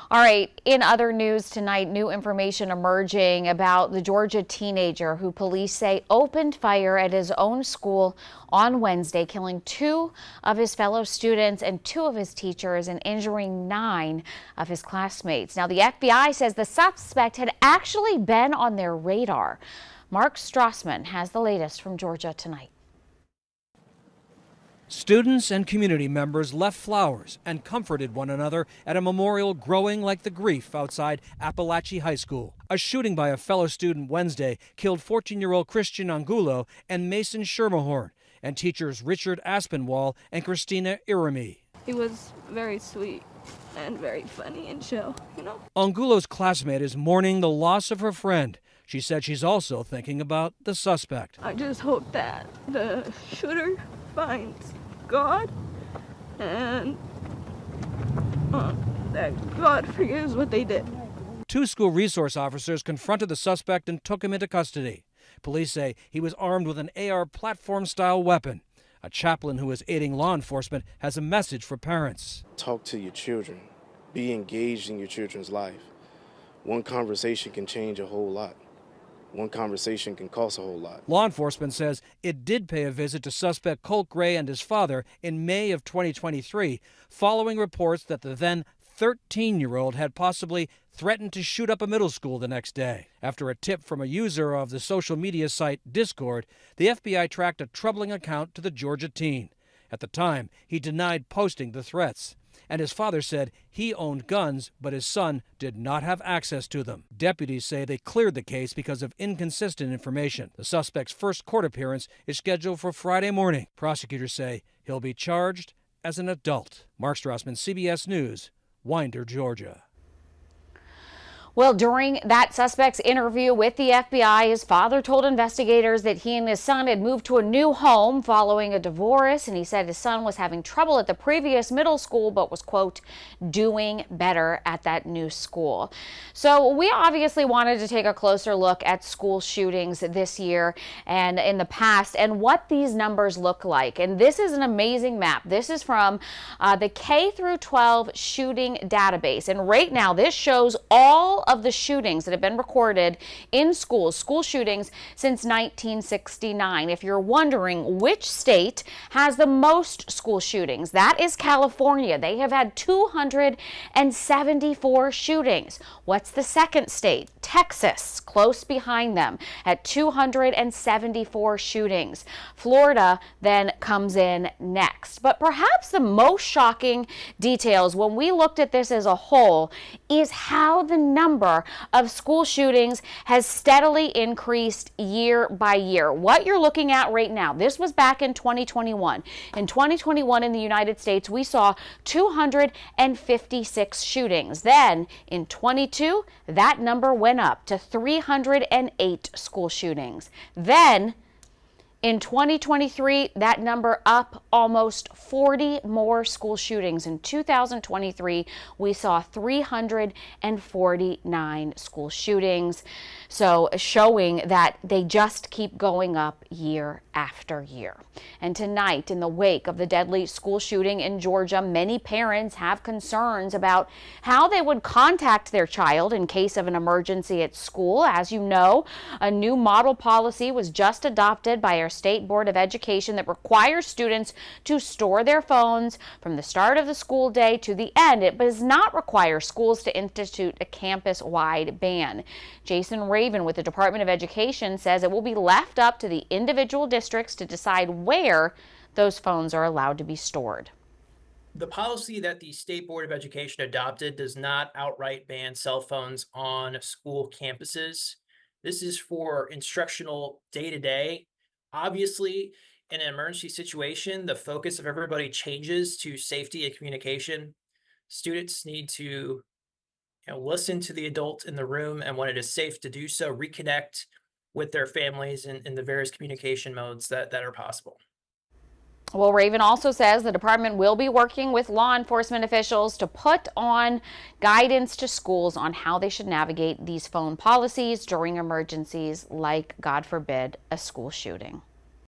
All right, in other news tonight, new information emerging about the Georgia teenager who police say opened fire at his own school on Wednesday, killing 2 of his fellow students and 2 of his teachers and injuring 9 of his classmates. Now, the FBI says the suspect had actually been on their radar. Mark Strassman has the latest from Georgia tonight. Students and community members left flowers and comforted one another at a memorial growing like the grief outside Apalachee High School. A shooting by a fellow student Wednesday killed 14-year-old Christian Angulo and Mason Schermerhorn, and teachers Richard Aspinwall and Christina Irami. He was very sweet and very funny and chill, Angulo's classmate is mourning the loss of her friend. She said she's also thinking about the suspect. I just hope that the shooter finds God and that God forgives what they did. 2 school resource officers confronted the suspect and took him into custody. Police say he was armed with an AR platform-style weapon. A chaplain who is aiding law enforcement has a message for parents. Talk to your children. Be engaged in your children's life. One conversation can change a whole lot. One conversation can cost a whole lot. Law enforcement says it did pay a visit to suspect Colt Gray and his father in May of 2023, following reports that the then 13-year-old had possibly threatened to shoot up a middle school the next day. After a tip from a user of the social media site Discord, the FBI tracked a troubling account to the Georgia teen. At the time, he denied posting the threats, and his father said he owned guns, but his son did not have access to them. Deputies say they cleared the case because of inconsistent information. The suspect's first court appearance is scheduled for Friday morning. Prosecutors say he'll be charged as an adult. Mark Strassman, CBS News, Winder, Georgia. Well, during that suspect's interview with the FBI, his father told investigators that he and his son had moved to a new home following a divorce, and he said his son was having trouble at the previous middle school but was, quote, doing better at that new school. So we obviously wanted to take a closer look at school shootings this year and in the past and what these numbers look like. And this is an amazing map. This is from the K through 12 shooting database. And right now, this shows all of the shootings that have been recorded in schools, school shootings since 1969. If you're wondering which state has the most school shootings, that is California. They have had 274 shootings. What's the second state? Texas, close behind them at 274 shootings. Florida then comes in next. But perhaps the most shocking details when we looked at this as a whole is how the number of school shootings has steadily increased year by year. What you're looking at right now, this was back in 2021. In 2021 in the United States, we saw 256 shootings. Then in 22, that number went up to 308 school shootings. Then in 2023, that number up almost 40 more school shootings. In 2023, we saw 349 school shootings. So showing that they just keep going up year after year. And tonight, in the wake of the deadly school shooting in Georgia, many parents have concerns about how they would contact their child in case of an emergency at school. As you know, a new model policy was just adopted by our State Board of Education that requires students to store their phones from the start of the school day to the end. It does not require schools to institute a campus-wide ban. Jason Raven with the Department of Education says it will be left up to the individual districts to decide where those phones are allowed to be stored. The policy that the State Board of Education adopted does not outright ban cell phones on school campuses. This is for instructional day-to-day. Obviously, in an emergency situation, the focus of everybody changes to safety and communication. Students need to listen to the adult in the room, and when it is safe to do so, reconnect with their families in the various communication modes that are possible. Well, Raven also says the department will be working with law enforcement officials to put on guidance to schools on how they should navigate these phone policies during emergencies like, God forbid, a school shooting.